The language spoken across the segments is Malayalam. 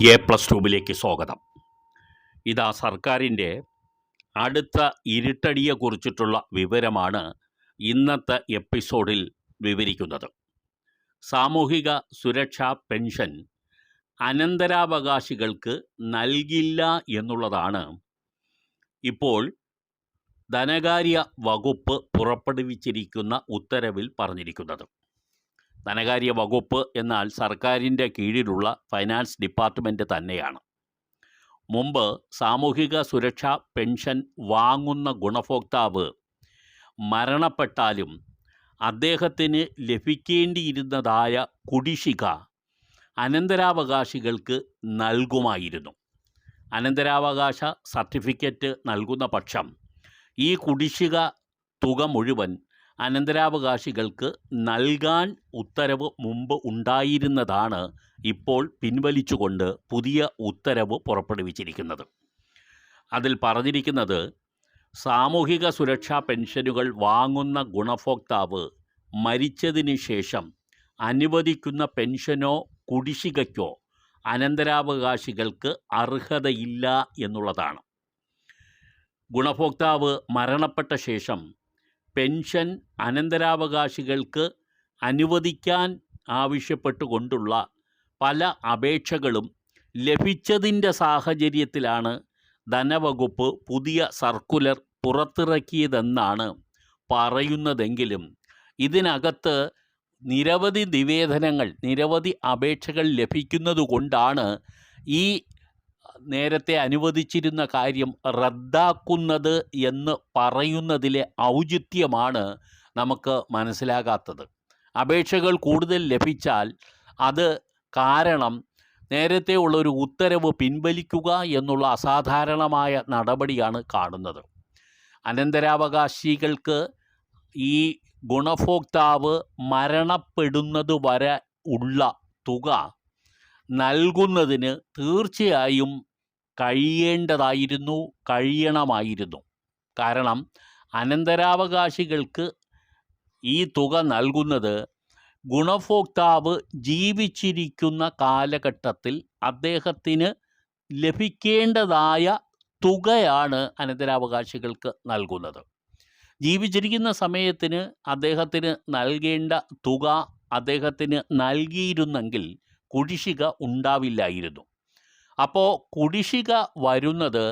A+2 സ്വാഗതം. ഇതാ സർക്കാരിൻ്റെ അടുത്ത ഇരുട്ടടിയെക്കുറിച്ചിട്ടുള്ള വിവരമാണ് ഇന്നത്തെ എപ്പിസോഡിൽ വിവരിക്കുന്നത്. സാമൂഹിക സുരക്ഷാ പെൻഷൻ അനന്തരാവകാശികൾക്ക് നൽകില്ല എന്നുള്ളതാണ് ഇപ്പോൾ ധനകാര്യ വകുപ്പ് പുറപ്പെടുവിച്ചിരിക്കുന്ന ഉത്തരവിൽ പറഞ്ഞിരിക്കുന്നത്. ധനകാര്യ വകുപ്പ് എന്നാൽ സർക്കാരിൻ്റെ കീഴിലുള്ള ഫൈനാൻസ് ഡിപ്പാർട്ട്മെൻറ്റ് തന്നെയാണ്. മുമ്പ് സാമൂഹിക സുരക്ഷാ പെൻഷൻ വാങ്ങുന്ന ഗുണഭോക്താവ് മരണപ്പെട്ടാലും അദ്ദേഹത്തിന് ലഭിക്കേണ്ടിയിരുന്നതായ കുടിശ്ശിക അനന്തരാവകാശികൾക്ക് നൽകുമായിരുന്നു. അനന്തരാവകാശ സർട്ടിഫിക്കറ്റ് നൽകുന്ന പക്ഷം ഈ കുടിശ്ശിക തുക മുഴുവൻ അനന്തരാവകാശികൾക്ക് നൽകാൻ ഉത്തരവ് മുമ്പ് ഉണ്ടായിരുന്നതാണ് ഇപ്പോൾ പിൻവലിച്ചുകൊണ്ട് പുതിയ ഉത്തരവ് പുറപ്പെടുവിച്ചിരിക്കുന്നത്. അതിൽ പറഞ്ഞിരിക്കുന്നത്, സാമൂഹിക സുരക്ഷാ പെൻഷനുകൾ വാങ്ങുന്ന ഗുണഭോക്താവ് മരിച്ചതിന് ശേഷം അനുവദിക്കുന്ന പെൻഷനോ കുടിശ്ശികയ്ക്കോ അനന്തരാവകാശികൾക്ക് അർഹതയില്ല എന്നുള്ളതാണ്. ഗുണഭോക്താവ് മരണപ്പെട്ട ശേഷം പെൻഷൻ അനന്തരാവകാശികൾക്ക് അനുവദിക്കാൻ ആവശ്യപ്പെട്ടുകൊണ്ടുള്ള പല അപേക്ഷകളും ലഭിച്ചതിൻ്റെ സാഹചര്യത്തിലാണ് ധനവകുപ്പ് പുതിയ സർക്കുലർ പുറത്തിറക്കിയതെന്നാണ് പറയുന്നതെങ്കിലും ഇതിനകത്ത് നിരവധി നിവേദനങ്ങൾ, നിരവധി അപേക്ഷകൾ ലഭിക്കുന്നതുകൊണ്ടാണ് ഈ നേരത്തെ അനുവദിച്ചിരുന്ന കാര്യം റദ്ദാക്കുന്നത് എന്ന് പറയുന്നതിലെ ഔചിത്യമാണ് നമുക്ക് മനസ്സിലാകാത്തത്. അപേക്ഷകൾ കൂടുതൽ ലഭിച്ചാൽ അത് കാരണം നേരത്തെ ഉള്ളൊരു ഉത്തരവ് പിൻവലിക്കുക എന്നുള്ള അസാധാരണമായ നടപടിയാണ് കാണുന്നത്. അനന്തരാവകാശികൾക്ക് ഈ ഗുണഭോക്താവ് മരണപ്പെടുന്നത് വരെ ഉള്ള തുക നൽകുന്നതിന് തീർച്ചയായും കഴിയണമായിരുന്നു. കാരണം അനന്തരാവകാശികൾക്ക് ഈ തുക നൽകുന്നത് ഗുണഭോക്താവ് ജീവിച്ചിരിക്കുന്ന കാലഘട്ടത്തിൽ അദ്ദേഹത്തിന് ലഭിക്കേണ്ടതായ തുകയാണ് അനന്തരാവകാശികൾക്ക് നൽകുന്നത്. ജീവിച്ചിരിക്കുന്ന സമയത്തിന് അദ്ദേഹത്തിന് നൽകേണ്ട തുക അദ്ദേഹത്തിന് നൽകിയിരുന്നെങ്കിൽ കുടിശ്ശിക ഉണ്ടാവില്ലായിരുന്നു. അപ്പോൾ കുടിശ്ശിക വരുന്നത്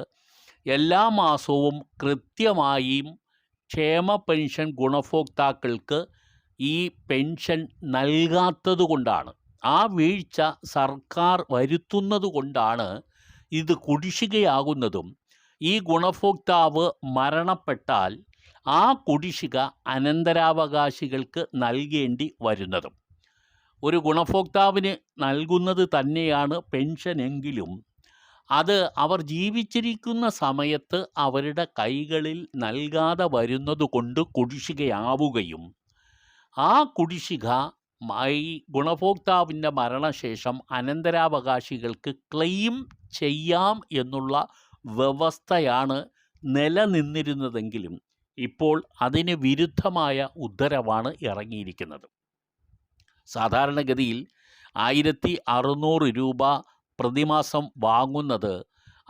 എല്ലാ മാസവും കൃത്യമായും ക്ഷേമ പെൻഷൻ ഗുണഭോക്താക്കൾക്ക് ഈ പെൻഷൻ നൽകാത്തത് കൊണ്ടാണ്, ആ വീഴ്ച സർക്കാർ വരുത്തുന്നത് കൊണ്ടാണ് ഇത് കുടിശ്ശികയാകുന്നതും ഈ ഗുണഭോക്താവ് മരണപ്പെട്ടാൽ ആ കുടിശ്ശിക അനന്തരാവകാശികൾക്ക് നൽകേണ്ടി വരുന്നതും. ഒരു ഗുണഭോക്താവിന് നൽകുന്നത് തന്നെയാണ് പെൻഷനെങ്കിലും അത് അവർ ജീവിച്ചിരിക്കുന്ന സമയത്ത് അവരുടെ കൈകളിൽ നൽകാതെ വരുന്നത് കൊണ്ട് കുടിശ്ശികയാവുകയും ആ കുടിശ്ശിക ഈ ഗുണഭോക്താവിൻ്റെ മരണശേഷം അനന്തരാവകാശികൾക്ക് ക്ലെയിം ചെയ്യാം എന്നുള്ള വ്യവസ്ഥയാണ് നിലനിന്നിരുന്നതെങ്കിലും ഇപ്പോൾ അതിന് വിരുദ്ധമായ ഉത്തരവാണ് ഇറങ്ങിയിരിക്കുന്നത്. സാധാരണഗതിയിൽ 1600 രൂപ പ്രതിമാസം വാങ്ങുന്നത്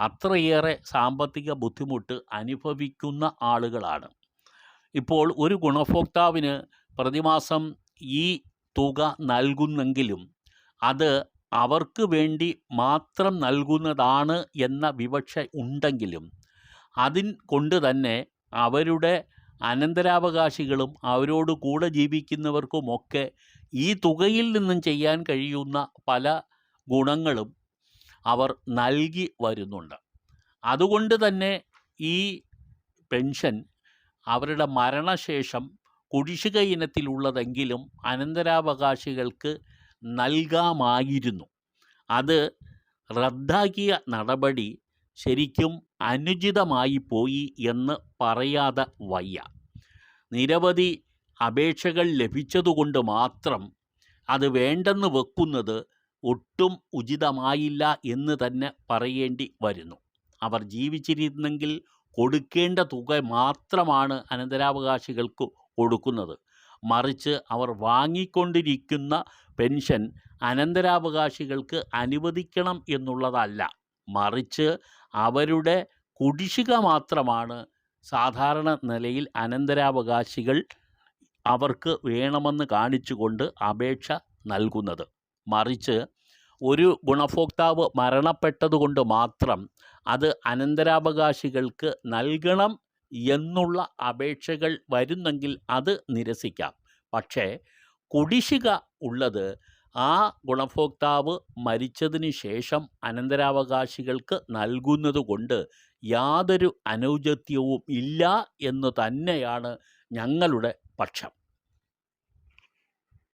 അത്രയേറെ സാമ്പത്തിക ബുദ്ധിമുട്ട് അനുഭവിക്കുന്ന ആളുകളാണ്. ഇപ്പോൾ ഒരു ഗുണഭോക്താവിന് പ്രതിമാസം ഈ തുക നൽകുന്നെങ്കിലും അത് അവർക്ക് വേണ്ടി മാത്രം നൽകുന്നതാണ് എന്ന വിവക്ഷ ഉണ്ടെങ്കിലും കൊണ്ട് തന്നെ അവരുടെ അനന്തരാവകാശികളും അവരോട് കൂടെ ജീവിക്കുന്നവർക്കുമൊക്കെ ഈ തുകയിൽ നിന്നും ചെയ്യാൻ കഴിയുന്ന പല ഗുണങ്ങളും അവർ നൽകി വരുന്നുണ്ട്. അതുകൊണ്ട് തന്നെ ഈ പെൻഷൻ അവരുടെ മരണശേഷം കുടിശ്ശിക ഇനത്തിലുള്ളതെങ്കിലും അനന്തരാവകാശികൾക്ക് നൽകാമായിരുന്നു. അത് റദ്ദാക്കിയ നടപടി ശരിക്കും അനുചിതമായി പോയി എന്ന് പറയാതെ വയ്യ. നിരവധി അപേക്ഷകൾ ലഭിച്ചതുകൊണ്ട് മാത്രം അത് വേണ്ടെന്ന് വെക്കുന്നത് ഒട്ടും ഉചിതമായില്ല എന്ന് തന്നെ പറയേണ്ടി വരുന്നു. അവർ ജീവിച്ചിരുന്നെങ്കിൽ കൊടുക്കേണ്ട തുക മാത്രമാണ് അനന്തരാവകാശികൾക്ക് കൊടുക്കുന്നത്. മറിച്ച് അവർ വാങ്ങിക്കൊണ്ടിരിക്കുന്ന പെൻഷൻ അനന്തരാവകാശികൾക്ക് അനുവദിക്കണം എന്നുള്ളതല്ല. മറിച്ച് അവരുടെ കുടിശ്ശിക മാത്രമാണ് സാധാരണ നിലയിൽ അനന്തരാവകാശികൾ അവർക്ക് വേണമെന്ന് കാണിച്ചുകൊണ്ട് അപേക്ഷ നൽകുന്നത്. മറിച്ച് ഒരു ഗുണഭോക്താവ് മരണപ്പെട്ടതുകൊണ്ട് മാത്രം അത് അനന്തരാവകാശികൾക്ക് നൽകണം എന്നുള്ള അപേക്ഷകൾ വരുന്നെങ്കിൽ അത് നിരസിക്കാം. പക്ഷേ കുടിശ്ശിക ഉള്ളത് ആ ഗുണഭോക്താവ് മരിച്ചതിന് ശേഷം അനന്തരാവകാശികൾക്ക് നൽകുന്നത് കൊണ്ട് യാതൊരു അനൗചിത്യവും ഇല്ല എന്ന് തന്നെയാണ് ഞങ്ങളുടെ പക്ഷം.